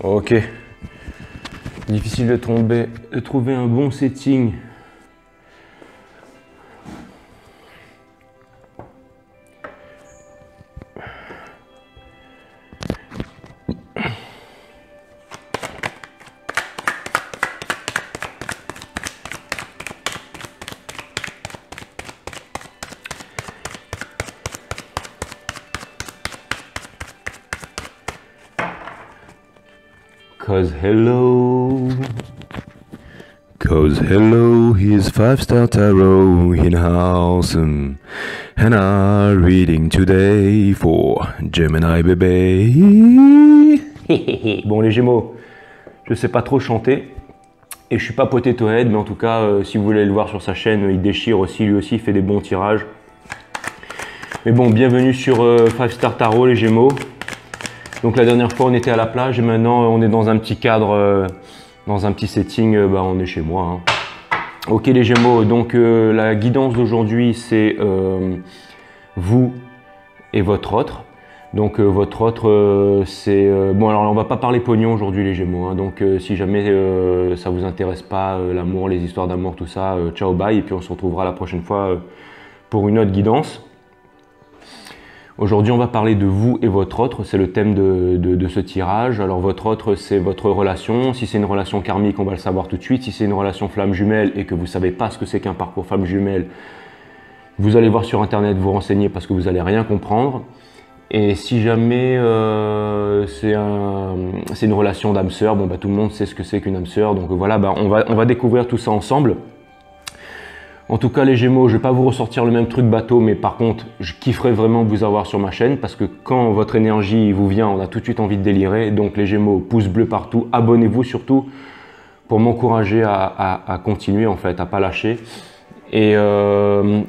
Ok. Difficile de trouver un bon setting. Cause hello, here's 5-star tarot in house, and I'm reading today for Gemini baby. Bon les Gémeaux, je sais pas trop chanter et je suis pas Potato Head, mais en tout cas, si vous voulez le voir sur sa chaîne, il déchire aussi, lui aussi il fait des bons tirages. Mais bon, bienvenue sur 5-star tarot les Gémeaux. Donc la dernière fois on était à la plage et maintenant on est dans un petit cadre, dans un petit setting, on est chez moi. Hein. Ok les Gémeaux, donc la guidance d'aujourd'hui c'est vous et votre autre. Donc votre autre c'est... bon alors on va pas parler pognon aujourd'hui les Gémeaux, hein, donc si jamais ça vous intéresse pas, l'amour, les histoires d'amour, tout ça, ciao bye et puis on se retrouvera la prochaine fois pour une autre guidance. Aujourd'hui, on va parler de vous et votre autre, c'est le thème de ce tirage. Alors votre autre, c'est votre relation. Si c'est une relation karmique, on va le savoir tout de suite. Si c'est une relation flamme jumelle et que vous ne savez pas ce que c'est qu'un parcours flamme jumelle, vous allez voir sur internet, vous renseigner parce que vous n'allez rien comprendre. Et si jamais c'est une relation d'âme sœur, bon, tout le monde sait ce que c'est qu'une âme sœur. Donc voilà, on va découvrir tout ça ensemble. En tout cas les Gémeaux, je ne vais pas vous ressortir le même truc bateau, mais par contre, je kifferais vraiment vous avoir sur ma chaîne parce que quand votre énergie vous vient, on a tout de suite envie de délirer. Donc les Gémeaux, pouce bleu partout, abonnez-vous surtout pour m'encourager à continuer en fait, à pas lâcher. Et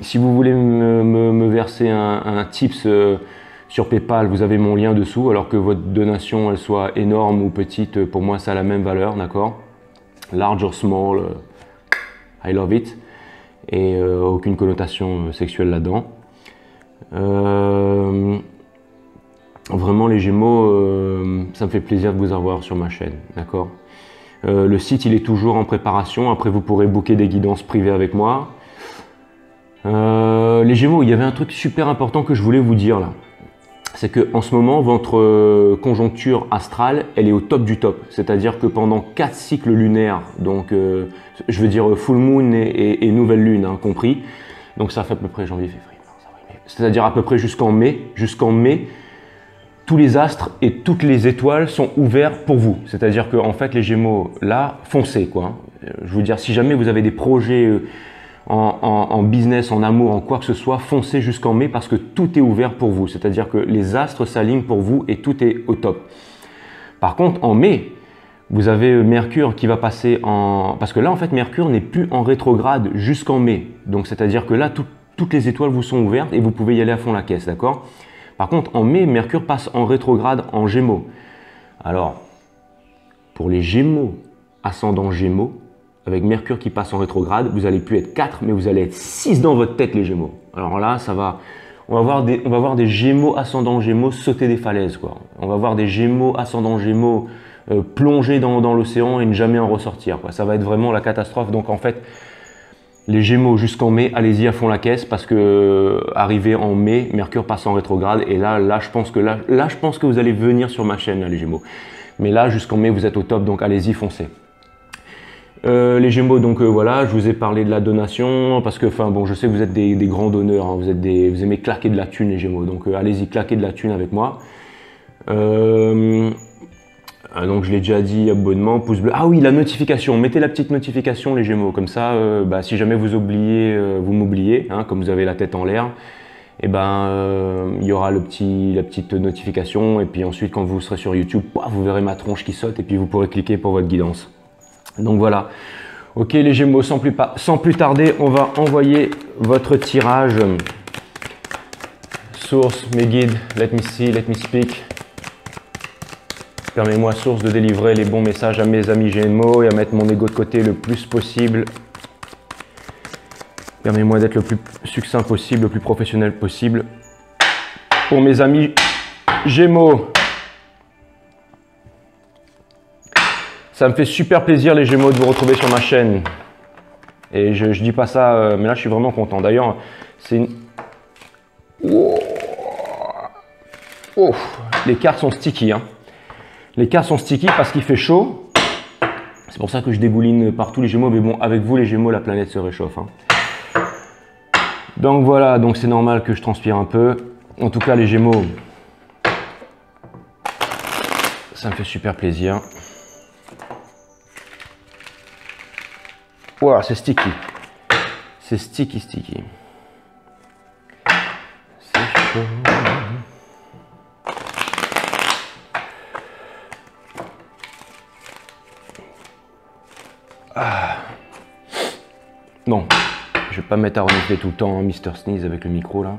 si vous voulez me verser un tips sur PayPal, vous avez mon lien dessous, alors que votre donation elle soit énorme ou petite, pour moi ça a la même valeur, d'accord? Large or small, I love it. Et aucune connotation sexuelle là-dedans. Vraiment les Gémeaux, ça me fait plaisir de vous avoir sur ma chaîne, d'accord. Le site il est toujours en préparation, après vous pourrez booker des guidances privées avec moi. Les Gémeaux, il y avait un truc super important que je voulais vous dire là. C'est que en ce moment, votre conjoncture astrale, elle est au top du top. C'est-à-dire que pendant 4 cycles lunaires, donc je veux dire full moon et nouvelle lune, hein, compris. Donc ça fait à peu près janvier, février, mars, avril, mai. C'est-à-dire à peu près jusqu'en mai. Jusqu'en mai, tous les astres et toutes les étoiles sont ouverts pour vous. C'est-à-dire que en fait, les Gémeaux, là, foncez quoi. Je veux dire, si jamais vous avez des projets en business, en amour, en quoi que ce soit, foncez jusqu'en mai parce que tout est ouvert pour vous. C'est-à-dire que les astres s'alignent pour vous et tout est au top. Par contre, en mai, vous avez Mercure qui va passer en... Parce que là, en fait, Mercure n'est plus en rétrograde jusqu'en mai. Donc, c'est-à-dire que là, toutes les étoiles vous sont ouvertes et vous pouvez y aller à fond la caisse, d'accord? Par contre, en mai, Mercure passe en rétrograde en Gémeaux. Alors, pour les Gémeaux, ascendant Gémeaux, avec Mercure qui passe en rétrograde, vous allez plus être 4, mais vous allez être 6 dans votre tête, les Gémeaux. Alors là, ça va... On va voir des Gémeaux ascendant Gémeaux sauter des falaises, quoi. On va voir des Gémeaux ascendant Gémeaux plonger dans l'océan et ne jamais en ressortir, quoi. Ça va être vraiment la catastrophe. Donc en fait, les Gémeaux jusqu'en mai, allez-y à fond la caisse parce que arrivé en mai, Mercure passe en rétrograde et là je pense que vous allez venir sur ma chaîne, là, les Gémeaux. Mais là, jusqu'en mai, vous êtes au top, donc allez-y, foncez. Les Gémeaux, donc voilà, je vous ai parlé de la donation parce que, enfin bon, je sais que vous êtes des grands donneurs, hein, vous aimez claquer de la thune, les Gémeaux, donc allez-y, claquer de la thune avec moi. Donc je l'ai déjà dit, abonnement, pouce bleu. Ah oui, la notification, mettez la petite notification, les Gémeaux, comme ça, si jamais vous oubliez, vous m'oubliez, hein, comme vous avez la tête en l'air, et il y aura la petite notification et puis ensuite quand vous serez sur YouTube, vous verrez ma tronche qui saute et puis vous pourrez cliquer pour votre guidance. Donc voilà, ok les Gémeaux, sans plus tarder, on va envoyer votre tirage. Source, mes guides, let me see, let me speak. Permets-moi, source, de délivrer les bons messages à mes amis Gémeaux et à mettre mon ego de côté le plus possible. Permets-moi d'être le plus succinct possible, le plus professionnel possible. Pour mes amis Gémeaux. Ça me fait super plaisir les Gémeaux de vous retrouver sur ma chaîne. Et je dis pas ça, mais là je suis vraiment content. D'ailleurs, c'est une... Oh. Oh. Les cartes sont sticky. Hein. Les cartes sont sticky parce qu'il fait chaud. C'est pour ça que je dégouline partout les Gémeaux. Mais bon, avec vous les Gémeaux, la planète se réchauffe. Hein. Donc voilà, donc c'est normal que je transpire un peu. En tout cas les Gémeaux, ça me fait super plaisir. Wow, c'est sticky. C'est sticky, sticky. C'est chaud. Ah. Bon, je vais pas me mettre à renifler tout le temps, hein, Mr. Sneeze avec le micro là.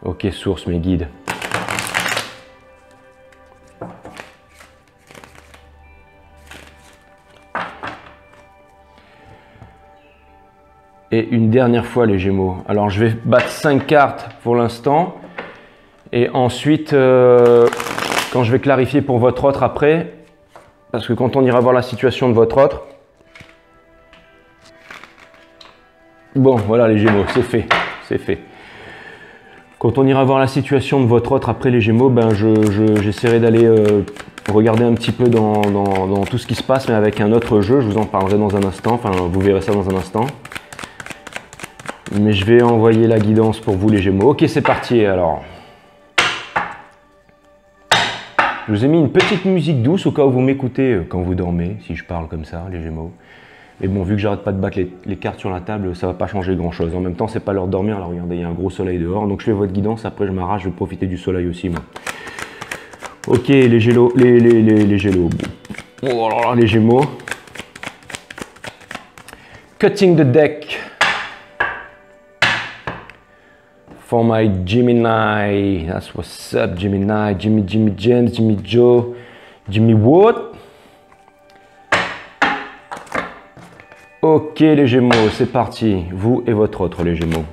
Ok, source, mes guides. Et une dernière fois les Gémeaux. Alors je vais battre 5 cartes pour l'instant. Et ensuite, quand je vais clarifier pour votre autre après, parce que quand on ira voir la situation de votre autre, bon voilà les Gémeaux, c'est fait, c'est fait. Quand on ira voir la situation de votre autre après les Gémeaux, ben j'essaierai d'aller regarder un petit peu dans tout ce qui se passe, mais avec un autre jeu. Je vous en parlerai dans un instant, enfin vous verrez ça dans un instant. Mais je vais envoyer la guidance pour vous les Gémeaux. Ok, c'est parti alors. Je vous ai mis une petite musique douce au cas où vous m'écoutez quand vous dormez, si je parle comme ça, les Gémeaux. Mais bon, vu que j'arrête pas de battre les cartes sur la table, ça va pas changer grand chose. En même temps, c'est pas l'heure de dormir. Alors regardez, il y a un gros soleil dehors. Donc je fais votre guidance, après je m'arrache, je vais profiter du soleil aussi, moi. Ok, les Gémeaux. Les Gémeaux. Oh là là, les Gémeaux. Cutting the deck. For my Gemini, that's what's up, Gemini, Jimmy James, Jimmy Joe, Jimmy Wood. Ok les Gémeaux, c'est parti, vous et votre autre les Gémeaux.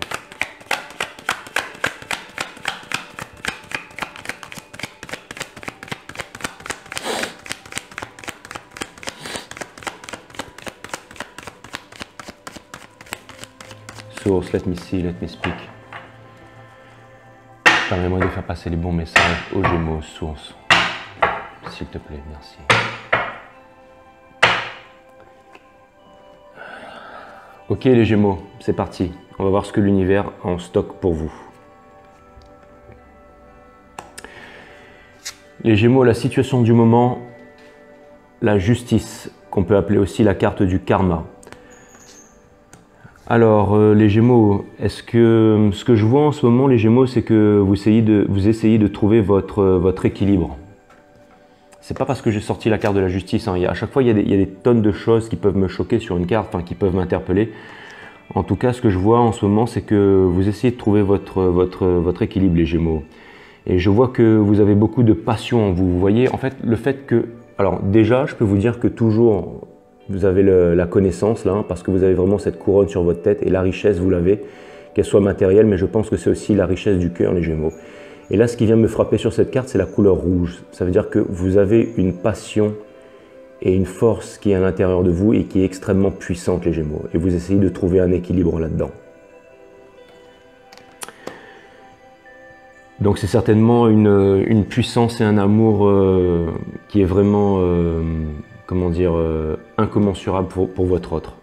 Source, let me see, let me speak. Permets-moi de faire passer les bons messages aux Gémeaux, source. S'il te plaît, merci. Ok les Gémeaux, c'est parti. On va voir ce que l'univers a en stock pour vous. Les Gémeaux, la situation du moment, la justice, qu'on peut appeler aussi la carte du karma. Alors, les Gémeaux, est-ce que ce que je vois en ce moment, les Gémeaux, c'est que vous essayez de trouver votre équilibre. C'est pas parce que j'ai sorti la carte de la justice. Hein. À chaque fois, il y a des tonnes de choses qui peuvent me choquer sur une carte, enfin, qui peuvent m'interpeller. En tout cas, ce que je vois en ce moment, c'est que vous essayez de trouver votre équilibre, les Gémeaux. Et je vois que vous avez beaucoup de passion en vous. Vous voyez, en fait, le fait que... Alors, déjà, je peux vous dire que toujours... Vous avez la connaissance là, parce que vous avez vraiment cette couronne sur votre tête et la richesse, vous l'avez, qu'elle soit matérielle, mais je pense que c'est aussi la richesse du cœur, les Gémeaux. Et là, ce qui vient me frapper sur cette carte, c'est la couleur rouge. Ça veut dire que vous avez une passion et une force qui est à l'intérieur de vous et qui est extrêmement puissante, les Gémeaux. Et vous essayez de trouver un équilibre là-dedans. Donc c'est certainement une puissance et un amour qui est vraiment... comment dire, incommensurable pour votre autre.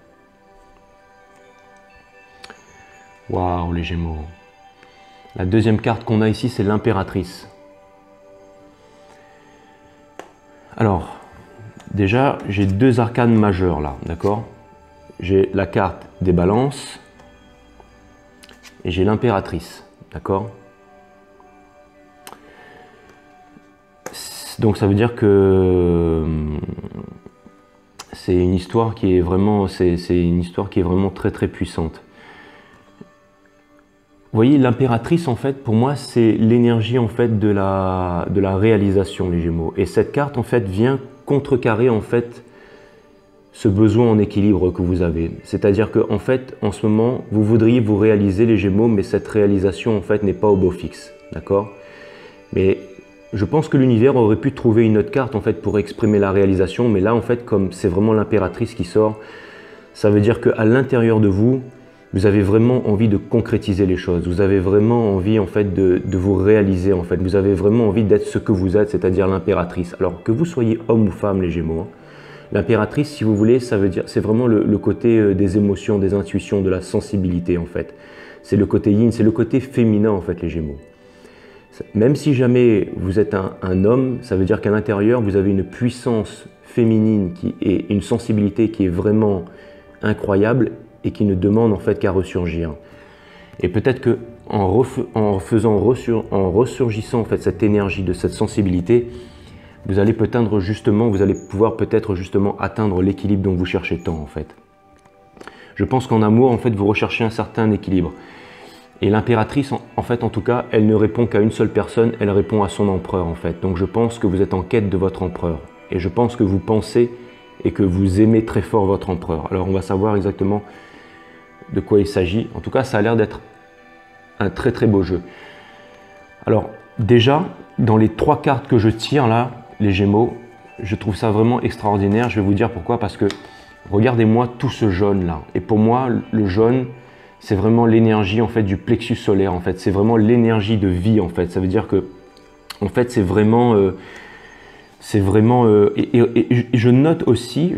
Waouh, les Gémeaux. La deuxième carte qu'on a ici, c'est l'impératrice. Alors, déjà, j'ai deux arcanes majeures là, d'accord? J'ai la carte des balances et j'ai l'impératrice, d'accord? Donc ça veut dire que c'est une histoire qui est vraiment, très très puissante. Vous voyez, l'impératrice en fait, pour moi, c'est l'énergie en fait de la réalisation, les Gémeaux. Et cette carte en fait vient contrecarrer en fait ce besoin en équilibre que vous avez. C'est-à-dire que en fait, en ce moment, vous voudriez vous réaliser, les Gémeaux, mais cette réalisation en fait n'est pas au beau fixe, d'accord? Mais je pense que l'univers aurait pu trouver une autre carte en fait pour exprimer la réalisation, mais là en fait comme c'est vraiment l'impératrice qui sort, ça veut dire qu'à l'intérieur de vous, vous avez vraiment envie de concrétiser les choses, vous avez vraiment envie en fait de vous réaliser en fait, vous avez vraiment envie d'être ce que vous êtes, c'est-à-dire l'impératrice. Alors que vous soyez homme ou femme les Gémeaux, hein, l'impératrice si vous voulez, ça veut dire, c'est vraiment le côté des émotions, des intuitions, de la sensibilité en fait. C'est le côté yin, c'est le côté féminin en fait les Gémeaux. Même si jamais vous êtes un homme, ça veut dire qu'à l'intérieur, vous avez une puissance féminine et une sensibilité qui est vraiment incroyable et qui ne demande en fait qu'à ressurgir. Et peut-être qu'en ressurgissant en fait cette énergie de cette sensibilité, vous allez peut-être justement, vous allez pouvoir peut-être justement atteindre l'équilibre dont vous cherchez tant en fait. Je pense qu'en amour, en fait, vous recherchez un certain équilibre. Et l'impératrice, en fait, en tout cas, elle ne répond qu'à une seule personne, elle répond à son empereur, en fait. Donc je pense que vous êtes en quête de votre empereur. Et je pense que vous pensez et que vous aimez très fort votre empereur. Alors on va savoir exactement de quoi il s'agit. En tout cas, ça a l'air d'être un très très beau jeu. Alors déjà, dans les 3 cartes que je tire là, les Gémeaux, je trouve ça vraiment extraordinaire. Je vais vous dire pourquoi. Parce que regardez-moi tout ce jaune là. Et pour moi, le jaune, c'est vraiment l'énergie en fait du plexus solaire en fait. C'est vraiment l'énergie de vie en fait. Ça veut dire que en fait c'est vraiment et je note aussi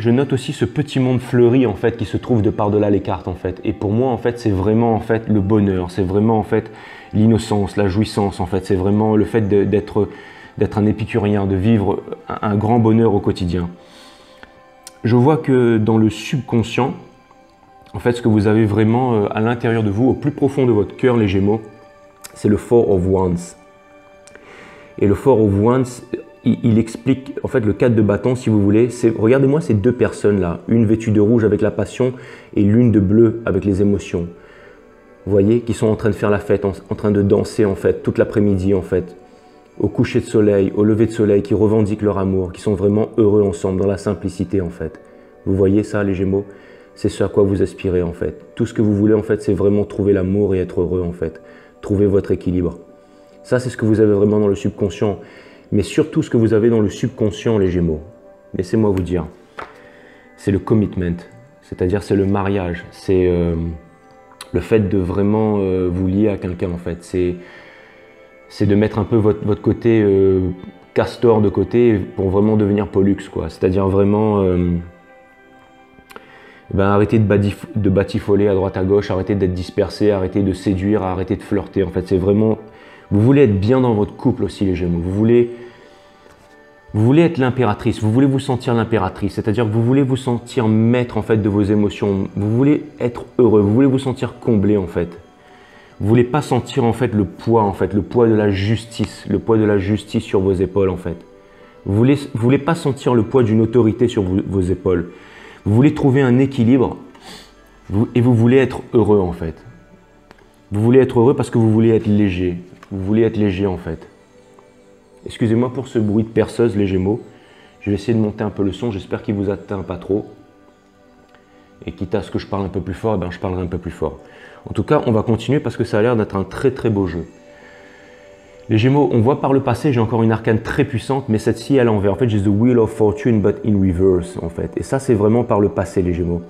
ce petit monde fleuri en fait qui se trouve de par-delà les cartes en fait. Et pour moi en fait c'est vraiment en fait le bonheur, c'est vraiment en fait l'innocence, la jouissance en fait. C'est vraiment le fait d'être un épicurien, de vivre un grand bonheur au quotidien. Je vois que dans le subconscient, en fait, ce que vous avez vraiment à l'intérieur de vous, au plus profond de votre cœur, les Gémeaux, c'est le Four of Wands. Et le Four of Wands, il explique, en fait, le 4 de bâton, si vous voulez. Regardez-moi ces 2 personnes-là, une vêtue de rouge avec la passion et l'une de bleu avec les émotions. Vous voyez, qui sont en train de faire la fête, en train de danser, en fait, toute l'après-midi, en fait, au coucher de soleil, au lever de soleil, qui revendiquent leur amour, qui sont vraiment heureux ensemble, dans la simplicité, en fait. Vous voyez ça, les Gémeaux? C'est ce à quoi vous aspirez en fait. Tout ce que vous voulez en fait, c'est vraiment trouver l'amour et être heureux en fait. Trouver votre équilibre. Ça, c'est ce que vous avez vraiment dans le subconscient. Mais surtout ce que vous avez dans le subconscient, les Gémeaux. Laissez-moi vous dire. C'est le commitment. C'est-à-dire c'est le mariage. C'est le fait de vraiment vous lier à quelqu'un en fait. C'est de mettre un peu votre côté castor de côté pour vraiment devenir pollux quoi. C'est-à-dire vraiment... arrêtez de batifoler à droite à gauche, arrêtez d'être dispersé, arrêtez de séduire, arrêtez de flirter. En fait, c'est vraiment... Vous voulez être bien dans votre couple aussi, les Gémeaux. Vous voulez être l'impératrice, vous voulez vous sentir l'impératrice. C'est-à-dire que vous voulez vous sentir maître en fait de vos émotions. Vous voulez être heureux, vous voulez vous sentir comblé en fait. Vous voulez pas sentir en fait le poids de la justice, le poids de la justice sur vos épaules en fait. Vous voulez pas sentir le poids d'une autorité sur vos épaules. Vous voulez trouver un équilibre et vous voulez être heureux en fait. Vous voulez être heureux parce que vous voulez être léger. Vous voulez être léger en fait. Excusez-moi pour ce bruit de perceuse les Gémeaux. Je vais essayer de monter un peu le son, j'espère qu'il ne vous atteint pas trop. Et quitte à ce que je parle un peu plus fort, je parlerai un peu plus fort. En tout cas, on va continuer parce que ça a l'air d'être un très très beau jeu. Les Gémeaux, on voit par le passé, j'ai encore une arcane très puissante, mais cette-ci à l'envers. En fait, j'ai The Wheel of Fortune, but in reverse, en fait. Et ça, c'est vraiment par le passé, les Gémeaux.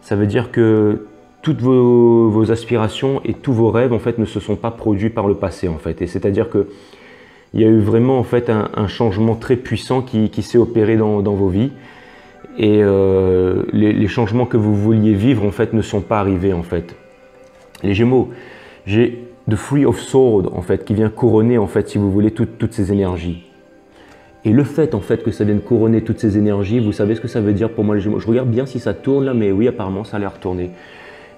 Ça veut dire que toutes vos aspirations et tous vos rêves, en fait, ne se sont pas produits par le passé, en fait. Et c'est-à-dire que il y a eu vraiment, en fait, un changement très puissant qui s'est opéré dans vos vies. Et les changements que vous vouliez vivre, en fait, ne sont pas arrivés, en fait. Les Gémeaux, j'ai The Three of Swords, en fait, qui vient couronner, en fait, si vous voulez, toutes ces énergies. Et le fait, en fait, que ça vienne couronner toutes ces énergies, vous savez ce que ça veut dire pour moi, les Gémeaux? Je regarde bien si ça tourne là, mais oui, apparemment, ça a l'air tourné.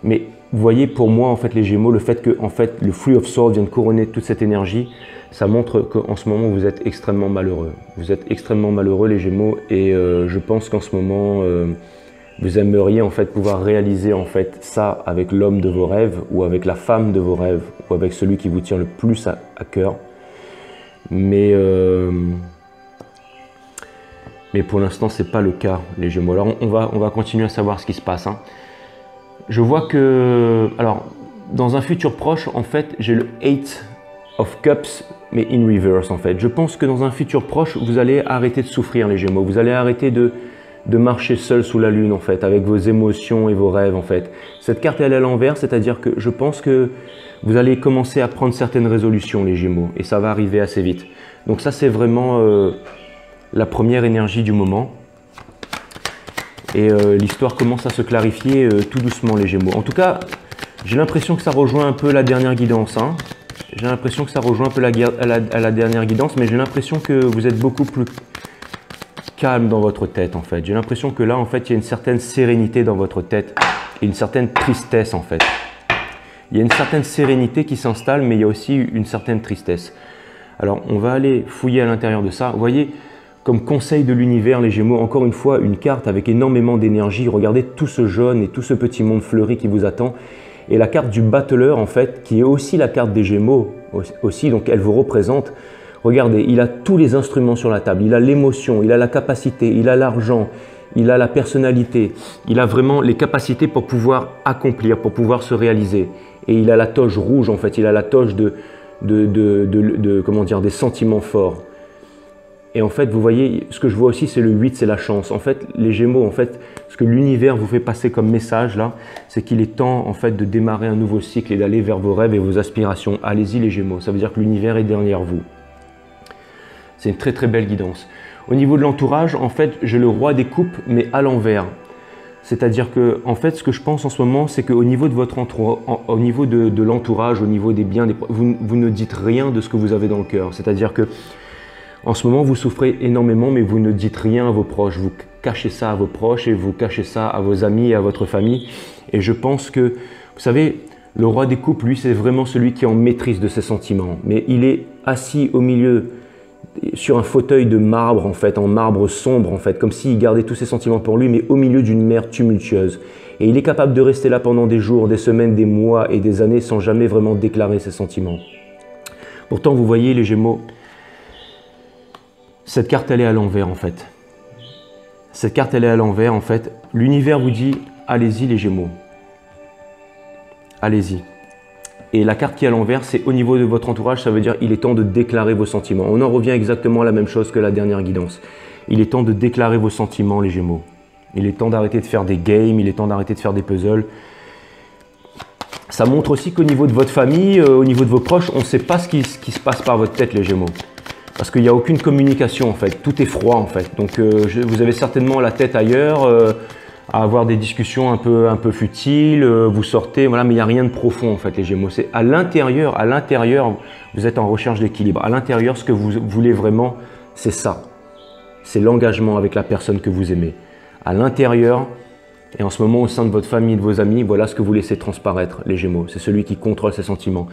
Mais vous voyez, pour moi, en fait, les Gémeaux, le fait que, en fait, le Three of Swords vienne couronner toute cette énergie, ça montre qu'en ce moment, vous êtes extrêmement malheureux. Vous êtes extrêmement malheureux, les Gémeaux, et je pense qu'en ce moment, vous aimeriez en fait pouvoir réaliser en fait ça avec l'homme de vos rêves ou avec la femme de vos rêves ou avec celui qui vous tient le plus à cœur. Mais pour l'instant, c'est pas le cas, les Gémeaux. Alors on va continuer à savoir ce qui se passe. Hein. Je vois que, alors, dans un futur proche, en fait, j'ai le 8 of Cups, mais in reverse en fait. Je pense que dans un futur proche, vous allez arrêter de souffrir les Gémeaux. Vous allez arrêter de marcher seul sous la lune en fait, avec vos émotions et vos rêves en fait. Cette carte elle est à l'envers, c'est-à-dire que je pense que vous allez commencer à prendre certaines résolutions les Gémeaux et ça va arriver assez vite. Donc ça c'est vraiment la première énergie du moment. Et l'histoire commence à se clarifier tout doucement les Gémeaux. En tout cas, j'ai l'impression que ça rejoint un peu la dernière guidance. Hein. J'ai l'impression que ça rejoint un peu la dernière guidance, mais j'ai l'impression que vous êtes beaucoup plus calme dans votre tête en fait. J'ai l'impression que là en fait il y a une certaine sérénité dans votre tête et une certaine tristesse en fait. Il y a une certaine sérénité qui s'installe, mais il y a aussi une certaine tristesse. Alors on va aller fouiller à l'intérieur de ça. Vous voyez, comme conseil de l'univers les Gémeaux, encore une fois une carte avec énormément d'énergie. Regardez tout ce jaune et tout ce petit monde fleuri qui vous attend. Et la carte du battleur en fait, qui est aussi la carte des Gémeaux aussi, donc elle vous représente. Regardez, il a tous les instruments sur la table, il a l'émotion, il a la capacité, il a l'argent, il a la personnalité, il a vraiment les capacités pour pouvoir accomplir, pour pouvoir se réaliser. Et il a la toge rouge en fait, il a la toge comment dire, des sentiments forts. Et en fait, vous voyez, ce que je vois aussi, c'est le 8, c'est la chance. En fait, les Gémeaux, en fait, ce que l'univers vous fait passer comme message là, c'est qu'il est temps en fait de démarrer un nouveau cycle et d'aller vers vos rêves et vos aspirations. Allez-y les Gémeaux, ça veut dire que l'univers est derrière vous. C'est une très très belle guidance. Au niveau de l'entourage, en fait, j'ai le roi des coupes, mais à l'envers. C'est-à-dire que, en fait, ce que je pense en ce moment, c'est qu'au niveau de votre au niveau de l'entourage, au niveau des biens, vous ne dites rien de ce que vous avez dans le cœur. C'est-à-dire que, en ce moment, vous souffrez énormément, mais vous ne dites rien à vos proches. Vous cachez ça à vos proches et vous cachez ça à vos amis et à votre famille. Et je pense que, vous savez, le roi des coupes, lui, c'est vraiment celui qui est en maîtrise de ses sentiments. Mais il est assis au milieu, sur un fauteuil de marbre en fait, en marbre sombre en fait, comme s'il gardait tous ses sentiments pour lui, mais au milieu d'une mer tumultueuse. Et il est capable de rester là pendant des jours, des semaines, des mois et des années sans jamais vraiment déclarer ses sentiments. Pourtant, vous voyez les Gémeaux, cette carte elle est à l'envers en fait. Cette carte elle est à l'envers en fait. L'univers vous dit, allez-y les Gémeaux. Allez-y. Et la carte qui est à l'envers, c'est au niveau de votre entourage, ça veut dire il est temps de déclarer vos sentiments. On en revient exactement à la même chose que la dernière guidance. Il est temps de déclarer vos sentiments, les Gémeaux. Il est temps d'arrêter de faire des games, il est temps d'arrêter de faire des puzzles. Ça montre aussi qu'au niveau de votre famille, au niveau de vos proches, on ne sait pas ce qui se passe par votre tête, les Gémeaux. Parce qu'il n'y a aucune communication en fait, tout est froid en fait. Donc vous avez certainement la tête ailleurs, à avoir des discussions un peu futiles, vous sortez, voilà, mais il n'y a rien de profond en fait les Gémeaux. C'est à l'intérieur, vous êtes en recherche d'équilibre. À l'intérieur, ce que vous voulez vraiment, c'est ça. C'est l'engagement avec la personne que vous aimez. À l'intérieur, et en ce moment au sein de votre famille, de vos amis, voilà ce que vous laissez transparaître les Gémeaux. C'est celui qui contrôle ses sentiments.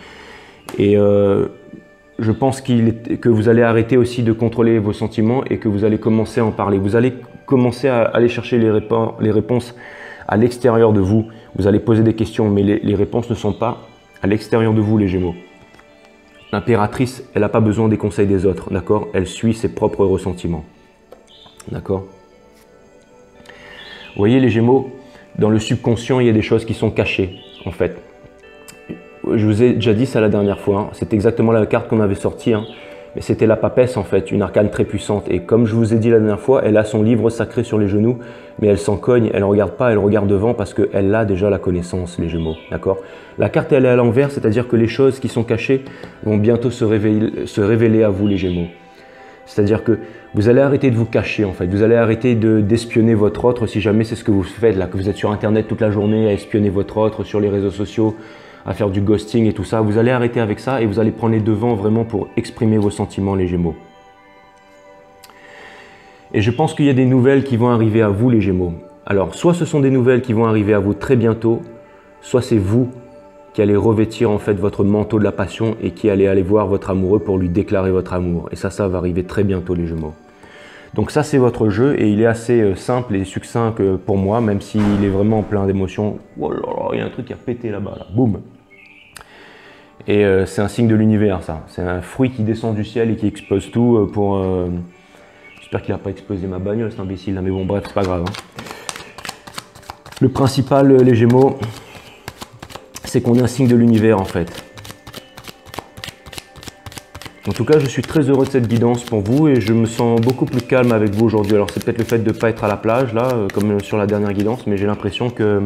Et je pense que vous allez arrêter aussi de contrôler vos sentiments et que vous allez commencer à en parler. Vous allez commencer à aller chercher les réponses à l'extérieur de vous. Vous allez poser des questions, mais les réponses ne sont pas à l'extérieur de vous, les Gémeaux. L'impératrice, elle n'a pas besoin des conseils des autres, d'accord? Elle suit ses propres ressentiments, d'accord? Vous voyez, les Gémeaux, dans le subconscient, il y a des choses qui sont cachées, en fait. Je vous ai déjà dit ça la dernière fois, hein. C'est exactement la carte qu'on avait sortie, hein. Mais c'était la papesse en fait, une arcane très puissante. Et comme je vous ai dit la dernière fois, elle a son livre sacré sur les genoux, mais elle s'en cogne, elle ne regarde pas, elle regarde devant parce qu'elle a déjà la connaissance, les Gémeaux, d'accord? La carte elle est à l'envers, c'est-à-dire que les choses qui sont cachées vont bientôt se révéler à vous, les Gémeaux. C'est-à-dire que vous allez arrêter de vous cacher en fait, vous allez arrêter d'espionner votre autre si jamais c'est ce que vous faites là, que vous êtes sur internet toute la journée à espionner votre autre, sur les réseaux sociaux, à faire du ghosting et tout ça. Vous allez arrêter avec ça et vous allez prendre les devants vraiment pour exprimer vos sentiments, les Gémeaux. Et je pense qu'il y a des nouvelles qui vont arriver à vous, les Gémeaux. Alors, soit ce sont des nouvelles qui vont arriver à vous très bientôt, soit c'est vous qui allez revêtir en fait votre manteau de la passion et qui allez aller voir votre amoureux pour lui déclarer votre amour. Et ça va arriver très bientôt, les Gémeaux. Donc ça, c'est votre jeu et il est assez simple et succinct pour moi, même s'il est vraiment plein d'émotions. Oh là là, il y a un truc qui a pété là-bas, là. Boum. Et c'est un signe de l'univers, ça. C'est un fruit qui descend du ciel et qui explose tout pour... J'espère qu'il n'a pas explosé ma bagnole, cet imbécile là, mais bon, bref, c'est pas grave. Hein. Le principal, les Gémeaux, c'est qu'on est un signe de l'univers, en fait. En tout cas, je suis très heureux de cette guidance pour vous et je me sens beaucoup plus calme avec vous aujourd'hui. Alors c'est peut-être le fait de ne pas être à la plage là, comme sur la dernière guidance, mais j'ai l'impression que...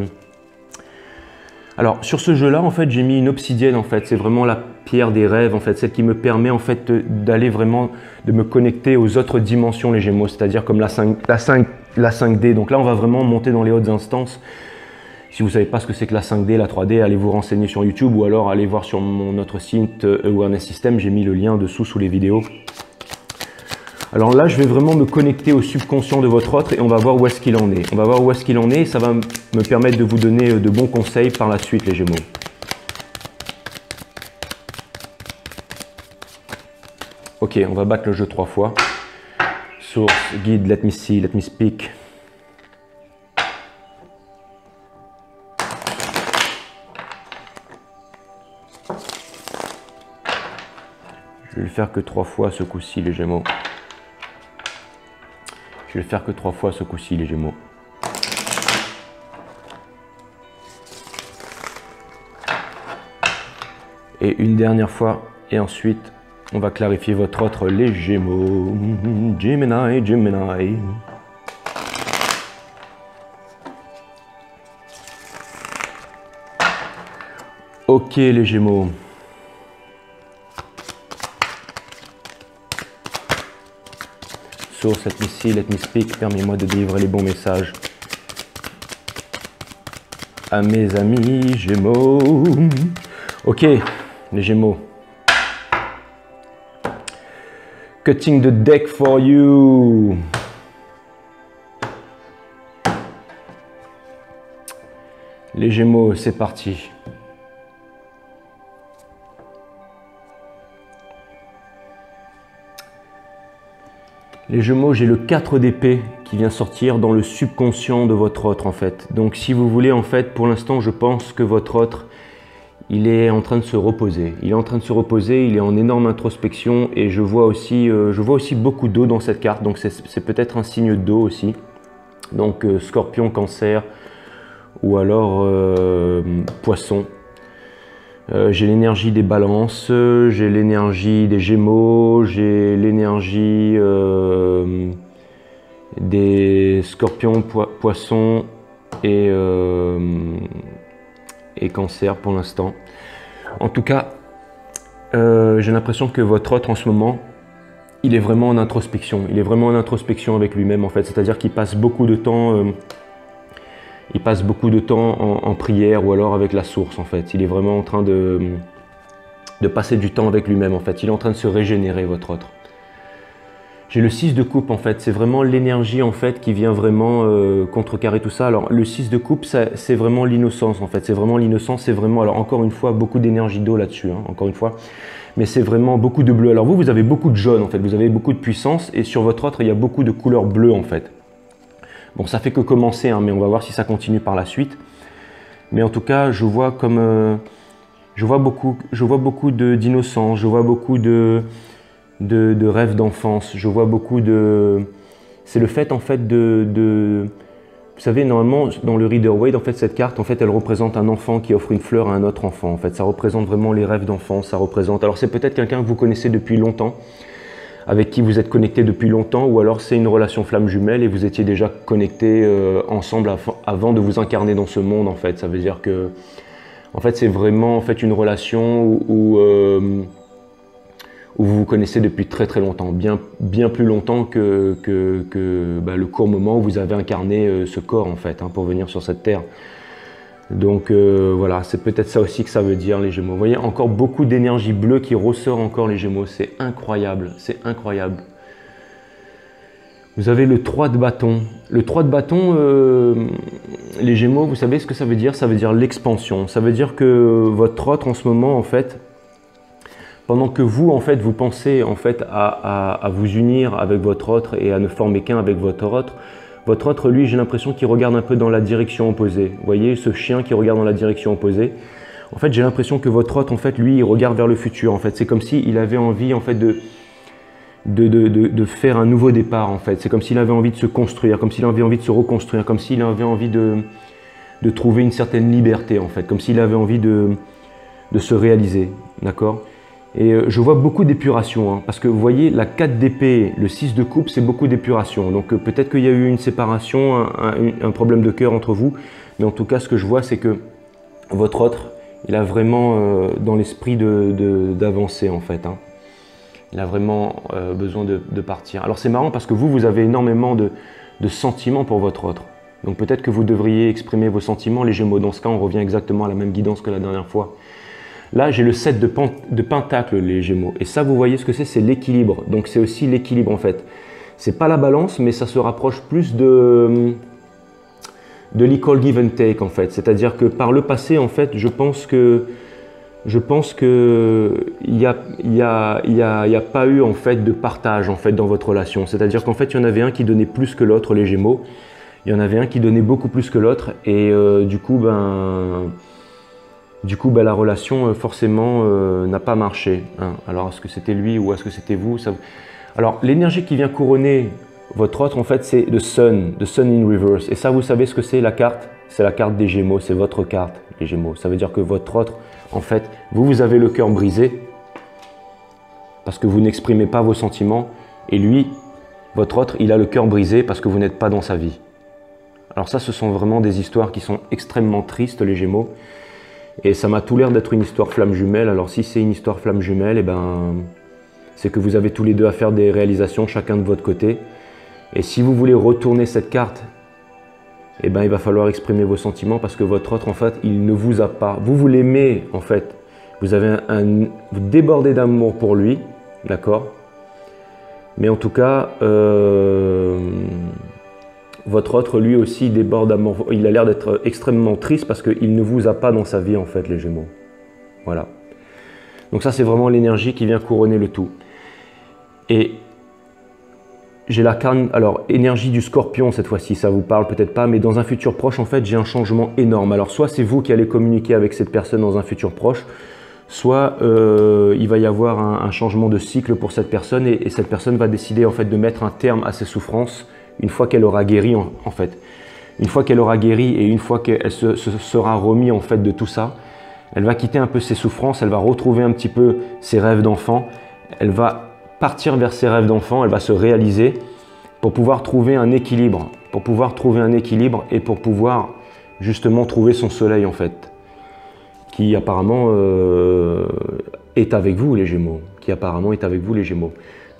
Alors sur ce jeu-là, en fait, j'ai mis une obsidienne en fait. C'est vraiment la pierre des rêves en fait, celle qui me permet en fait d'aller vraiment, de me connecter aux autres dimensions les Gémeaux, c'est-à-dire comme la 5D. Donc là, on va vraiment monter dans les hautes instances. Si vous ne savez pas ce que c'est que la 5D, la 3D, allez vous renseigner sur YouTube ou alors allez voir sur mon autre site Awareness System, j'ai mis le lien dessous sous les vidéos. Alors là, je vais vraiment me connecter au subconscient de votre autre et on va voir où est-ce qu'il en est. On va voir où est-ce qu'il en est et ça va me permettre de vous donner de bons conseils par la suite les Gémeaux. Ok, on va battre le jeu 3 fois. Source, guide, let me see, let me speak. Je vais le faire que 3 fois ce coup-ci, les Gémeaux. Je vais le faire que 3 fois ce coup-ci, les Gémeaux. Et une dernière fois, et ensuite, on va clarifier votre autre, les Gémeaux. Gemini, Gemini. Ok, les Gémeaux. Source, let me see, let me speak, permets-moi de délivrer les bons messages à mes amis Gémeaux. Ok, les Gémeaux. Cutting the deck for you. Les Gémeaux, c'est parti. Les Gémeaux, j'ai le 4 d'épée qui vient sortir dans le subconscient de votre autre en fait. Donc si vous voulez en fait, pour l'instant je pense que votre autre, il est en train de se reposer. Il est en train de se reposer, il est en énorme introspection et je vois aussi beaucoup d'eau dans cette carte. Donc c'est peut-être un signe d'eau aussi. Donc Scorpion, Cancer ou alors Poisson. J'ai l'énergie des balances, j'ai l'énergie des Gémeaux, j'ai l'énergie des Scorpions, Poissons et Cancer pour l'instant. En tout cas, j'ai l'impression que votre autre en ce moment, il est vraiment en introspection. Il est vraiment en introspection avec lui-même en fait, c'est-à-dire qu'il passe beaucoup de temps... il passe beaucoup de temps en prière ou alors avec la source en fait. Il est vraiment en train de passer du temps avec lui-même en fait. Il est en train de se régénérer votre autre. J'ai le 6 de coupe en fait. C'est vraiment l'énergie en fait qui vient vraiment contrecarrer tout ça. Alors le 6 de coupe c'est vraiment l'innocence en fait. C'est vraiment l'innocence. C'est vraiment, alors encore une fois, beaucoup d'énergie d'eau là-dessus. Hein, encore une fois. Mais c'est vraiment beaucoup de bleu. Alors vous avez beaucoup de jaune en fait. Vous avez beaucoup de puissance et sur votre autre il y a beaucoup de couleur bleue en fait. Bon, ça fait que commencer, hein, mais on va voir si ça continue par la suite. Mais en tout cas, je vois comme je vois beaucoup d'innocence, je vois beaucoup de rêves d'enfance, je vois beaucoup de... C'est le fait en fait vous savez, normalement dans le Rider-Waite, en fait cette carte, en fait, elle représente un enfant qui offre une fleur à un autre enfant. En fait, ça représente vraiment les rêves d'enfance. Ça représente. Alors c'est peut-être quelqu'un que vous connaissez depuis longtemps, avec qui vous êtes connecté depuis longtemps, ou alors c'est une relation flamme jumelle et vous étiez déjà connectés ensemble avant de vous incarner dans ce monde en fait. Ça veut dire que en fait c'est vraiment en fait une relation où vous vous connaissez depuis très très longtemps, bien plus longtemps que le court moment où vous avez incarné ce corps en fait, hein, pour venir sur cette terre. Donc voilà, c'est peut-être ça aussi que ça veut dire les Gémeaux. Vous voyez, encore beaucoup d'énergie bleue qui ressort encore les Gémeaux. C'est incroyable, c'est incroyable. Vous avez le 3 de bâton. Le 3 de bâton, les Gémeaux, vous savez ce que ça veut dire? Ça veut dire l'expansion. Ça veut dire que votre autre en ce moment, en fait, pendant que vous, en fait, vous pensez en fait à vous unir avec votre autre et à ne former qu'un avec votre autre, lui, j'ai l'impression qu'il regarde un peu dans la direction opposée. Vous voyez, ce chien qui regarde dans la direction opposée. En fait, j'ai l'impression que votre autre, en fait, lui, il regarde vers le futur. En fait, c'est comme s'il avait envie, en fait, de faire un nouveau départ, en fait. C'est comme s'il avait envie de se construire, comme s'il avait envie de se reconstruire, comme s'il avait envie de trouver une certaine liberté, en fait, comme s'il avait envie de se réaliser, d'accord? Et je vois beaucoup d'épuration, hein, parce que vous voyez, la 4 d'épée, le 6 de coupe, c'est beaucoup d'épuration. Donc peut-être qu'il y a eu une séparation, un problème de cœur entre vous. Mais en tout cas, ce que je vois, c'est que votre autre, il a vraiment dans l'esprit d'avancer, en fait. Hein. Il a vraiment besoin de partir. Alors c'est marrant parce que vous avez énormément de sentiments pour votre autre. Donc peut-être que vous devriez exprimer vos sentiments, les Gémeaux. Dans ce cas, on revient exactement à la même guidance que la dernière fois. Là, j'ai le 7 de Pentacle, les Gémeaux. Et ça, vous voyez ce que c'est l'équilibre. Donc, c'est aussi l'équilibre, en fait. C'est pas la balance, mais ça se rapproche plus de l'equal give and take, en fait. C'est-à-dire que par le passé, en fait, je pense que il n'y a pas eu, en fait, de partage, en fait, dans votre relation. C'est-à-dire qu'en fait, il y en avait un qui donnait plus que l'autre, les Gémeaux. Il y en avait un qui donnait beaucoup plus que l'autre. Et du coup, la relation, forcément, n'a pas marché. Hein. Alors, est-ce que c'était lui ou est-ce que c'était vous? Alors, l'énergie qui vient couronner votre autre, en fait, c'est the Sun in reverse. Et ça, vous savez ce que c'est la carte? C'est la carte des Gémeaux, c'est votre carte, les Gémeaux. Ça veut dire que votre autre, en fait, vous avez le cœur brisé parce que vous n'exprimez pas vos sentiments. Et lui, votre autre, il a le cœur brisé parce que vous n'êtes pas dans sa vie. Alors ça, ce sont vraiment des histoires qui sont extrêmement tristes, les Gémeaux. Et ça m'a tout l'air d'être une histoire flamme jumelle. Alors si c'est une histoire flamme jumelle, eh ben, c'est que vous avez tous les deux à faire des réalisations, chacun de votre côté. Et si vous voulez retourner cette carte, eh ben, il va falloir exprimer vos sentiments parce que votre autre, en fait, il ne vous a pas. Vous l'aimez, en fait. Vous débordez d'amour pour lui, d'accord? Mais en tout cas, votre autre, lui aussi, déborde d'amour. Il a l'air d'être extrêmement triste parce qu'il ne vous a pas dans sa vie, en fait, les Gémeaux. Voilà. Donc ça, c'est vraiment l'énergie qui vient couronner le tout. Et j'ai la carte, alors, énergie du Scorpion cette fois-ci, ça vous parle peut-être pas, mais dans un futur proche, en fait, j'ai un changement énorme. Alors, soit c'est vous qui allez communiquer avec cette personne dans un futur proche, soit il va y avoir un changement de cycle pour cette personne et cette personne va décider, en fait, de mettre un terme à ses souffrances une fois qu'elle aura guéri, en fait. Une fois qu'elle aura guéri et une fois qu'elle se sera remis, en fait, de tout ça, elle va quitter un peu ses souffrances, elle va retrouver un petit peu ses rêves d'enfant, elle va partir vers ses rêves d'enfant, elle va se réaliser pour pouvoir trouver un équilibre, et pour pouvoir justement trouver son soleil, en fait, qui apparemment est avec vous, les Gémeaux,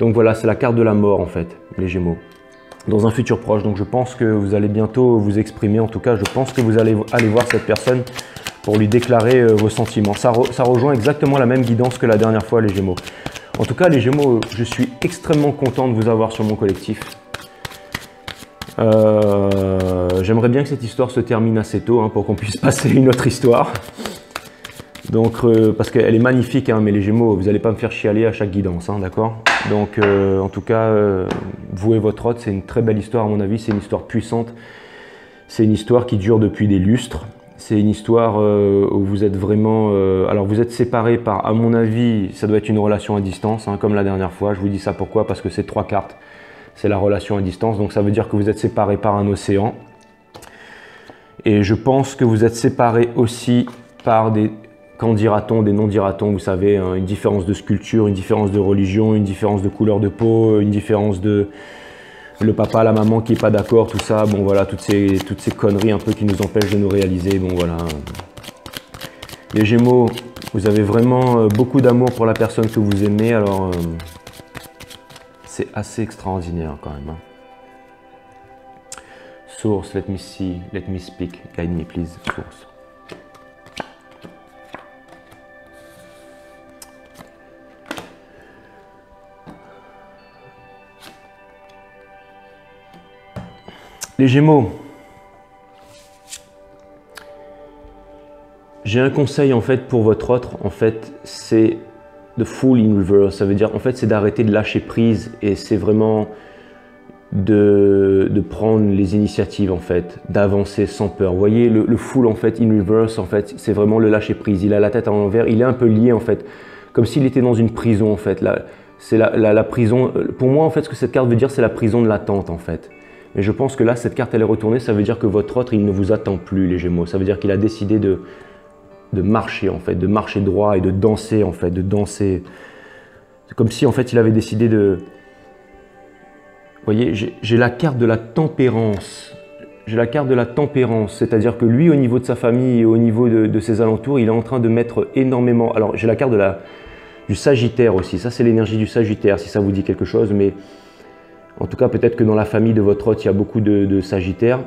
Donc voilà, c'est la carte de la mort, en fait, les Gémeaux. Dans un futur proche. Donc je pense que vous allez bientôt vous exprimer. En tout cas, je pense que vous allez aller voir cette personne pour lui déclarer vos sentiments. Ça rejoint exactement la même guidance que la dernière fois, les Gémeaux. En tout cas, les Gémeaux, je suis extrêmement content de vous avoir sur mon collectif. J'aimerais bien que cette histoire se termine assez tôt, hein, pour qu'on puisse passer une autre histoire. Donc, parce qu'elle est magnifique, hein, mais les Gémeaux, vous n'allez pas me faire chialer à chaque guidance, hein, d'accord? Donc, en tout cas, vous et votre autre, c'est une très belle histoire à mon avis, c'est une histoire puissante. C'est une histoire qui dure depuis des lustres. C'est une histoire où vous êtes vraiment... alors, vous êtes séparés par, à mon avis, ça doit être une relation à distance, hein, comme la dernière fois. Je vous dis ça pourquoi? Parce que c'est 3 cartes. C'est la relation à distance, donc ça veut dire que vous êtes séparés par un océan. Et je pense que vous êtes séparés aussi par des... Qu'en dira-t-on, des non-dira-t-on, vous savez, hein, une différence de sculpture, une différence de religion, une différence de couleur de peau, une différence de le papa, la maman qui n'est pas d'accord, tout ça, bon voilà, toutes ces conneries un peu qui nous empêchent de nous réaliser, bon voilà. Les Gémeaux, vous avez vraiment beaucoup d'amour pour la personne que vous aimez, alors c'est assez extraordinaire quand même. Hein. Source, let me see, let me speak, guide me please, source. Les Gémeaux, j'ai un conseil en fait pour votre autre, en fait, c'est the fool in reverse, ça veut dire en fait c'est d'arrêter de lâcher prise et c'est vraiment de prendre les initiatives en fait, d'avancer sans peur. Vous voyez le fool en fait in reverse, en fait, c'est vraiment le lâcher prise. Il a la tête à l'envers, il est un peu lié en fait, comme s'il était dans une prison en fait. Là, c'est la prison. Pour moi en fait, ce que cette carte veut dire, c'est la prison de l'attente en fait. Mais je pense que là, cette carte, elle est retournée, ça veut dire que votre autre, il ne vous attend plus, les Gémeaux. Ça veut dire qu'il a décidé marcher en fait, de marcher droit et de danser en fait, de danser. C'est comme si en fait il avait décidé de... Vous voyez, j'ai la carte de la tempérance. J'ai la carte de la tempérance, c'est-à-dire que lui, au niveau de sa famille et au niveau de ses alentours, il est en train de mettre énormément... Alors, j'ai la carte du Sagittaire aussi. Ça, c'est l'énergie du Sagittaire, si ça vous dit quelque chose. Mais en tout cas, peut-être que dans la famille de votre hôte, il y a beaucoup de Sagittaires.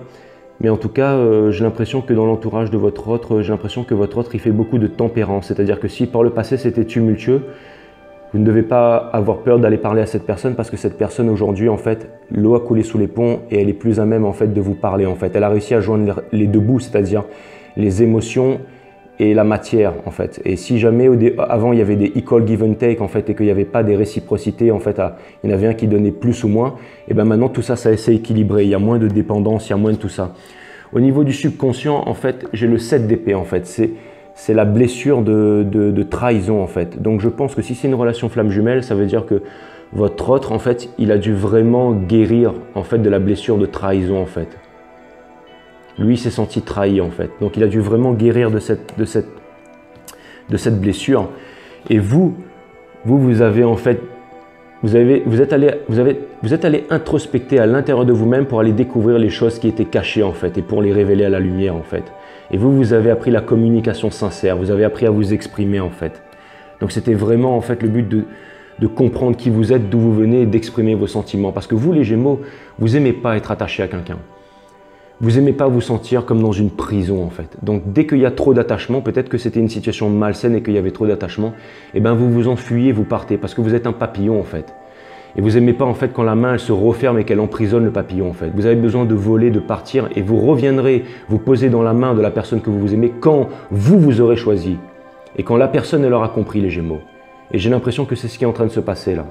Mais en tout cas, j'ai l'impression que dans l'entourage de votre hôte, j'ai l'impression que votre hôte, il fait beaucoup de tempérance. C'est-à-dire que si par le passé, c'était tumultueux, vous ne devez pas avoir peur d'aller parler à cette personne parce que cette personne aujourd'hui, en fait, l'eau a coulé sous les ponts et elle est plus à même en fait de vous parler. En fait, elle a réussi à joindre les deux bouts, c'est-à-dire les émotions et la matière en fait. Et si jamais avant il y avait des equal give and take en fait et qu'il n'y avait pas des réciprocités en fait, il y en avait un qui donnait plus ou moins, et ben maintenant tout ça s'est équilibré. Il y a moins de dépendance, il y a moins de tout ça. Au niveau du subconscient, en fait, j'ai le 7 d'épée en fait. C'est la blessure de trahison en fait. Donc je pense que si c'est une relation flamme jumelle, ça veut dire que votre autre en fait, il a dû vraiment guérir en fait de la blessure de trahison en fait. Lui s'est senti trahi en fait. Donc il a dû vraiment guérir de cette blessure. Et vous avez en fait, vous êtes allé introspecter à l'intérieur de vous-même pour aller découvrir les choses qui étaient cachées en fait et pour les révéler à la lumière en fait. Et vous avez appris la communication sincère, vous avez appris à vous exprimer en fait. Donc c'était vraiment en fait le but de comprendre qui vous êtes, d'où vous venez et d'exprimer vos sentiments. Parce que vous les Gémeaux, vous n'aimez pas être attaché à quelqu'un. Vous n'aimez pas vous sentir comme dans une prison en fait. Donc dès qu'il y a trop d'attachement, peut-être que c'était une situation malsaine et qu'il y avait trop d'attachement, et ben vous vous enfuyez, vous partez parce que vous êtes un papillon en fait. Et vous n'aimez pas en fait quand la main elle se referme et qu'elle emprisonne le papillon en fait. Vous avez besoin de voler, de partir et vous reviendrez vous poser dans la main de la personne que vous aimez quand vous aurez choisi. Et quand la personne elle aura compris les Gémeaux. Et j'ai l'impression que c'est ce qui est en train de se passer là.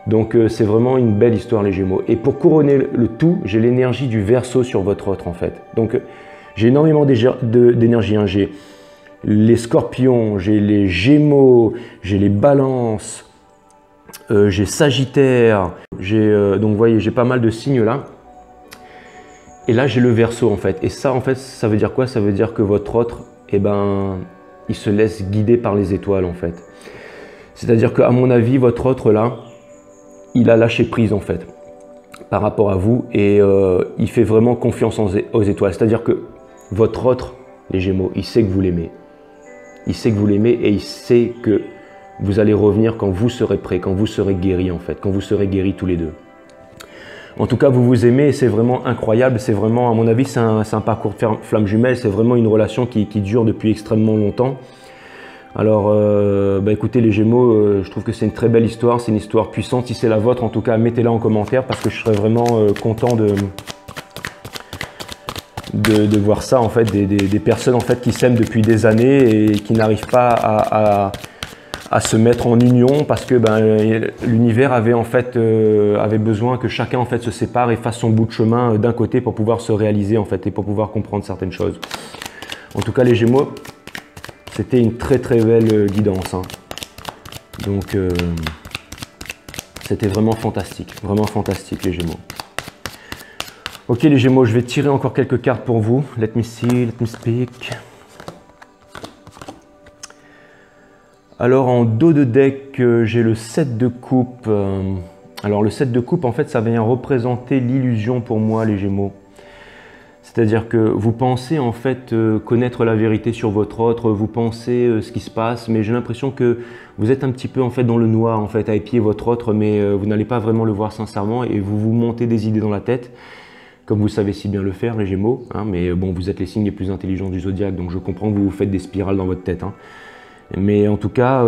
Donc c'est vraiment une belle histoire les Gémeaux. Et pour couronner le tout, j'ai l'énergie du Verseau sur votre autre en fait. Donc j'ai énormément d'énergie. Hein. J'ai les Scorpions, j'ai les Gémeaux, j'ai les Balances. J'ai Sagittaire, donc vous voyez, j'ai pas mal de signes là. Et là, j'ai le Verseau en fait. Et ça, en fait, ça veut dire quoi? Ça veut dire que votre autre, eh ben, il se laisse guider par les étoiles en fait. C'est-à-dire qu'à mon avis, votre autre là, il a lâché prise en fait par rapport à vous et il fait vraiment confiance aux étoiles. C'est-à-dire que votre autre, les Gémeaux, il sait que vous l'aimez. Il sait que vous l'aimez et il sait que vous allez revenir quand vous serez prêt, quand vous serez guéris en fait, quand vous serez guéris tous les deux. En tout cas, vous vous aimez et c'est vraiment incroyable. C'est vraiment, à mon avis, c'est un parcours de flamme jumelle. C'est vraiment une relation qui dure depuis extrêmement longtemps. Alors, écoutez les Gémeaux, je trouve que c'est une très belle histoire. C'est une histoire puissante. Si c'est la vôtre, en tout cas, mettez-la en commentaire parce que je serais vraiment content de voir ça en fait, des personnes en fait qui s'aiment depuis des années et qui n'arrivent pas à se mettre en union parce que l'univers avait en fait avait besoin que chacun en fait se sépare et fasse son bout de chemin d'un côté pour pouvoir se réaliser en fait et pour pouvoir comprendre certaines choses. En tout cas les Gémeaux, c'était une très très belle guidance. Hein. Donc c'était vraiment fantastique les Gémeaux. Ok les Gémeaux, je vais tirer encore quelques cartes pour vous. Let me see, let me speak. Alors en dos de deck, j'ai le 7 de coupe. Alors le 7 de coupe, en fait, ça vient représenter l'illusion pour moi, les Gémeaux. C'est-à-dire que vous pensez en fait connaître la vérité sur votre autre, vous pensez ce qui se passe, mais j'ai l'impression que vous êtes un petit peu en fait dans le noir, en fait, à épier votre autre, mais vous n'allez pas vraiment le voir sincèrement et vous vous montez des idées dans la tête, comme vous savez si bien le faire, les Gémeaux. Hein, mais bon, vous êtes les signes les plus intelligents du zodiaque, donc je comprends que vous vous faites des spirales dans votre tête. Hein. Mais en tout cas,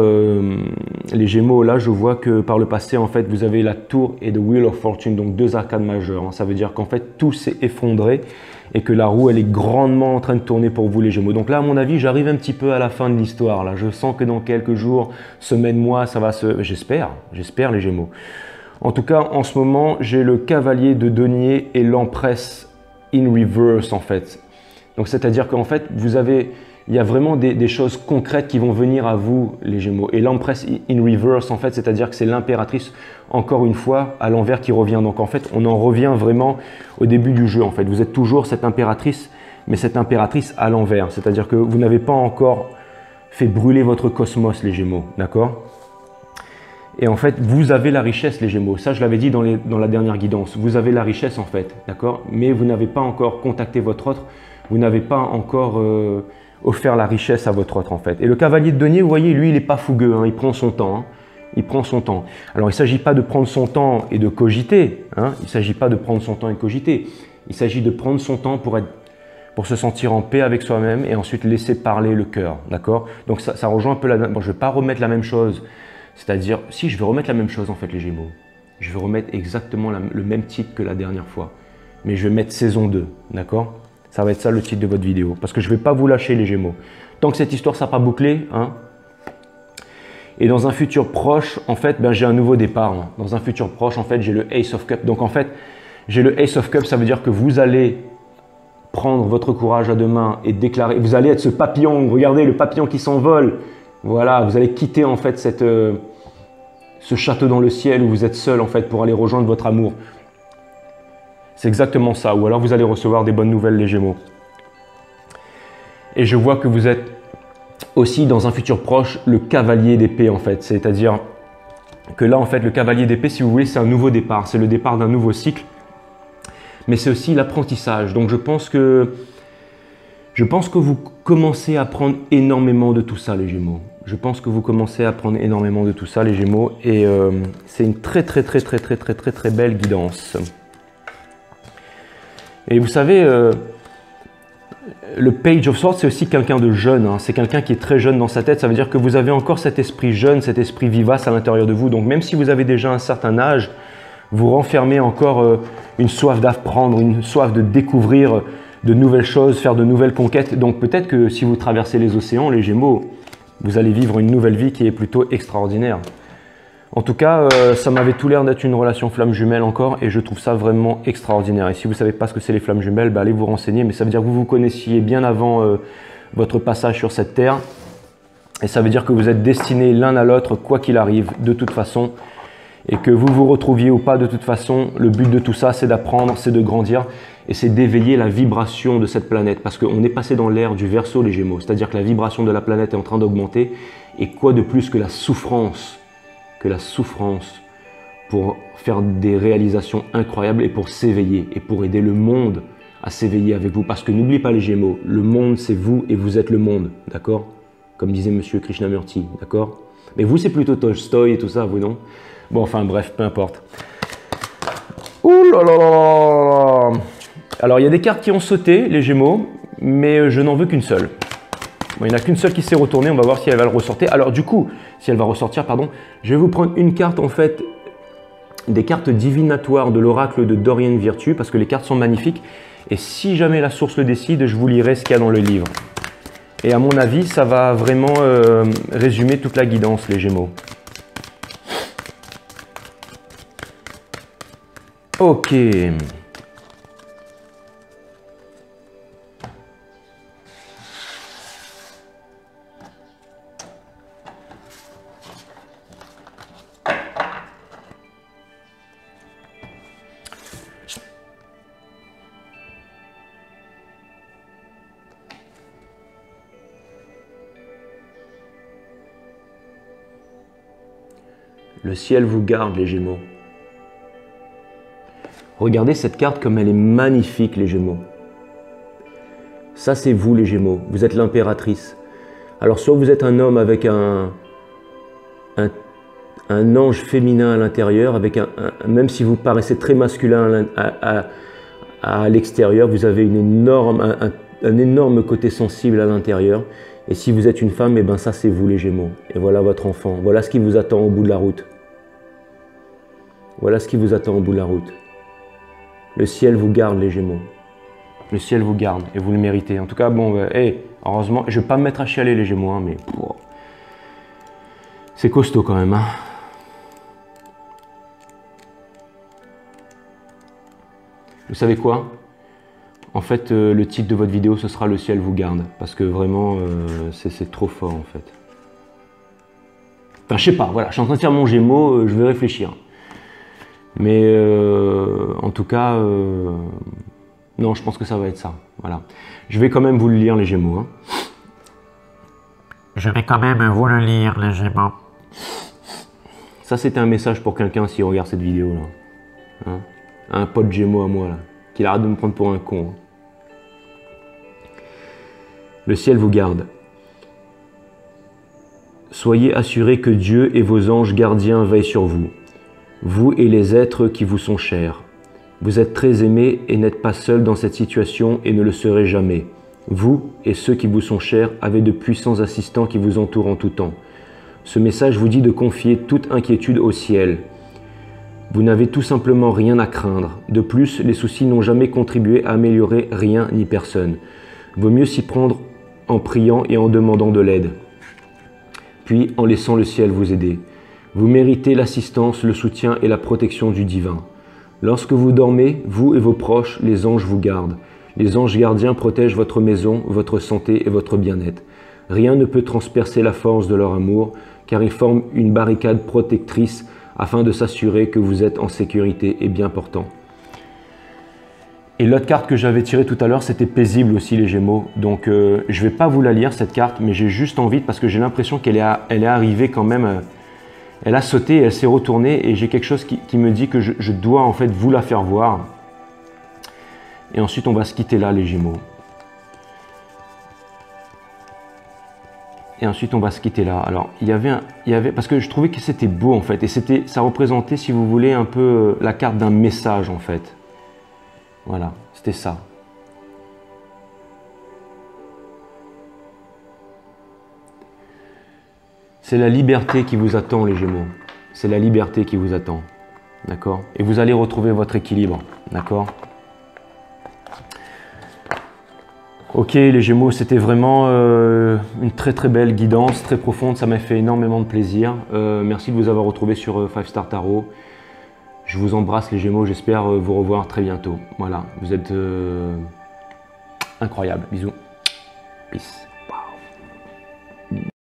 les Gémeaux, là, je vois que par le passé, en fait, vous avez la Tour et The Wheel of Fortune, donc deux arcanes majeures. Hein. Ça veut dire qu'en fait, tout s'est effondré et que la roue, elle est grandement en train de tourner pour vous, les Gémeaux. Donc là, à mon avis, j'arrive un petit peu à la fin de l'histoire. Là, je sens que dans quelques jours, semaines, mois, ça va se... J'espère les Gémeaux. En tout cas, en ce moment, j'ai le Cavalier de Denier et l'Empresse in reverse, en fait. Donc, c'est-à-dire qu'en fait, vous avez... Il y a vraiment des choses concrètes qui vont venir à vous, les Gémeaux. Et l'Empress in reverse, en fait, c'est-à-dire que c'est l'impératrice, encore une fois, à l'envers qui revient. Donc, en fait, on en revient vraiment au début du jeu, en fait. Vous êtes toujours cette impératrice, mais cette impératrice à l'envers. C'est-à-dire que vous n'avez pas encore fait brûler votre cosmos, les Gémeaux, d'accord? Et en fait, vous avez la richesse, les Gémeaux. Ça, je l'avais dit dans la dernière guidance. Vous avez la richesse, en fait, d'accord? Mais vous n'avez pas encore contacté votre autre. Vous n'avez pas encore offert la richesse à votre autre, en fait. Et le cavalier de denier, vous voyez, lui, il n'est pas fougueux. Hein, il prend son temps. Hein. Il prend son temps. Alors, il ne s'agit pas de prendre son temps et de cogiter. Hein. Il ne s'agit pas de prendre son temps et de cogiter. Il s'agit de prendre son temps pour se sentir en paix avec soi-même et ensuite laisser parler le cœur, d'accord? Donc, ça rejoint un peu la... Bon, je ne vais pas remettre la même chose. C'est-à-dire, si je vais remettre la même chose, en fait, les Gémeaux. Je vais remettre exactement le même titre que la dernière fois. Mais je vais mettre saison 2, d'accord? Ça va être ça le titre de votre vidéo. Parce que je ne vais pas vous lâcher, les Gémeaux. Tant que cette histoire ne sera pas bouclée, hein. Et dans un futur proche, en fait, ben, j'ai un nouveau départ. Hein. Dans un futur proche, en fait, j'ai le Ace of Cups. Donc, en fait, j'ai le Ace of Cups, ça veut dire que vous allez prendre votre courage à deux mains et déclarer. Vous allez être ce papillon, regardez le papillon qui s'envole. Voilà, vous allez quitter, en fait, ce château dans le ciel où vous êtes seul, en fait, pour aller rejoindre votre amour. C'est exactement ça. Ou alors, vous allez recevoir des bonnes nouvelles, les Gémeaux. Et je vois que vous êtes aussi dans un futur proche le cavalier d'épée, en fait, c'est-à-dire que là, en fait, le cavalier d'épée, si vous voulez, c'est un nouveau départ, c'est le départ d'un nouveau cycle, mais c'est aussi l'apprentissage. Donc je pense que vous commencez à apprendre énormément de tout ça, les Gémeaux. Je pense que vous commencez à apprendre énormément de tout ça, les Gémeaux, et c'est une très belle guidance. Et vous savez, le Page of Swords, c'est aussi quelqu'un de jeune, hein. C'est quelqu'un qui est très jeune dans sa tête, ça veut dire que vous avez encore cet esprit jeune, cet esprit vivace à l'intérieur de vous, donc même si vous avez déjà un certain âge, vous renfermez encore une soif d'apprendre, une soif de découvrir de nouvelles choses, faire de nouvelles conquêtes, donc peut-être que si vous traversez les océans, les Gémeaux, vous allez vivre une nouvelle vie qui est plutôt extraordinaire. En tout cas, ça m'avait tout l'air d'être une relation flamme jumelle encore et je trouve ça vraiment extraordinaire. Et si vous ne savez pas ce que c'est les flammes jumelles, bah allez vous renseigner. Mais ça veut dire que vous vous connaissiez bien avant votre passage sur cette terre. Et ça veut dire que vous êtes destinés l'un à l'autre, quoi qu'il arrive, de toute façon. Et que vous vous retrouviez ou pas, de toute façon, le but de tout ça, c'est d'apprendre, c'est de grandir. Et c'est d'éveiller la vibration de cette planète. Parce qu'on est passé dans l'ère du Verseau, les Gémeaux. C'est-à-dire que la vibration de la planète est en train d'augmenter. Et quoi de plus que la souffrance pour faire des réalisations incroyables et pour s'éveiller et pour aider le monde à s'éveiller avec vous. Parce que n'oubliez pas les Gémeaux, le monde c'est vous et vous êtes le monde, d'accord? Comme disait Monsieur Krishnamurti, d'accord? Mais vous c'est plutôt Tolstoï et tout ça, vous non? Bon, enfin bref, peu importe. Ouh là là là! Alors il y a des cartes qui ont sauté, les Gémeaux, mais je n'en veux qu'une seule. Bon, il n'y en a qu'une seule qui s'est retournée, on va voir si elle va le ressortir. Alors du coup, si elle va ressortir, pardon, je vais vous prendre une carte en fait, des cartes divinatoires de l'oracle de Dorian Virtue, parce que les cartes sont magnifiques. Et si jamais la source le décide, je vous lirai ce qu'il y a dans le livre. Et à mon avis, ça va vraiment résumer toute la guidance, les Gémeaux. Ok. Le ciel vous garde, les Gémeaux. Regardez cette carte comme elle est magnifique, les Gémeaux. Ça, c'est vous, les Gémeaux. Vous êtes l'impératrice. Alors, soit vous êtes un homme avec un ange féminin à l'intérieur, avec même si vous paraissez très masculin à l'extérieur, vous avez un énorme côté sensible à l'intérieur. Et si vous êtes une femme, eh ben ça, c'est vous, les Gémeaux. Et voilà votre enfant. Voilà ce qui vous attend au bout de la route. Voilà ce qui vous attend au bout de la route. Le ciel vous garde, les Gémeaux. Le ciel vous garde et vous le méritez. En tout cas, bon, heureusement, je ne vais pas me mettre à chialer, les Gémeaux, hein, mais c'est costaud quand même. Hein. Vous savez quoi? En fait, le titre de votre vidéo, ce sera « Le ciel vous garde ». Parce que vraiment, c'est trop fort, en fait. Enfin, je sais pas, voilà, je suis en train de faire mon Gémeaux, je vais réfléchir. Mais en tout cas, Non, je pense que ça va être ça. Voilà. Je vais quand même vous le lire, les Gémeaux. Hein. Je vais quand même vous le lire, les Gémeaux. Ça, c'était un message pour quelqu'un s'il regarde cette vidéo-là. Hein, un pote Gémeaux à moi, là. Qu'il arrête de me prendre pour un con. Hein. Le ciel vous garde. Soyez assurés que Dieu et vos anges gardiens veillent sur vous. Vous et les êtres qui vous sont chers. Vous êtes très aimés et n'êtes pas seuls dans cette situation et ne le serez jamais. Vous et ceux qui vous sont chers avez de puissants assistants qui vous entourent en tout temps. Ce message vous dit de confier toute inquiétude au ciel. Vous n'avez tout simplement rien à craindre. De plus, les soucis n'ont jamais contribué à améliorer rien ni personne. Vaut mieux s'y prendre en priant et en demandant de l'aide, puis en laissant le ciel vous aider. Vous méritez l'assistance, le soutien et la protection du divin. Lorsque vous dormez, vous et vos proches, les anges vous gardent. Les anges gardiens protègent votre maison, votre santé et votre bien-être. Rien ne peut transpercer la force de leur amour, car ils forment une barricade protectrice afin de s'assurer que vous êtes en sécurité et bien portant. Et l'autre carte que j'avais tirée tout à l'heure, c'était paisible aussi, les Gémeaux. Donc je ne vais pas vous la lire, cette carte, mais j'ai juste envie, parce que j'ai l'impression qu'elle est arrivée quand même, elle a sauté, elle s'est retournée, et j'ai quelque chose qui me dit que je dois en fait vous la faire voir. Et ensuite, on va se quitter là, les Gémeaux. Et ensuite, on va se quitter là. Alors, il y avait, parce que je trouvais que c'était beau en fait, et ça représentait, si vous voulez, un peu la carte d'un message en fait. Voilà, c'était ça. C'est la liberté qui vous attend, les Gémeaux. C'est la liberté qui vous attend. D'accord? Et vous allez retrouver votre équilibre. D'accord? Ok, les Gémeaux, c'était vraiment une très très belle guidance, très profonde. Ça m'a fait énormément de plaisir. Merci de vous avoir retrouvé sur 5 Star Tarot. Je vous embrasse, les Gémeaux. J'espère vous revoir très bientôt. Voilà, vous êtes incroyables. Bisous. Peace.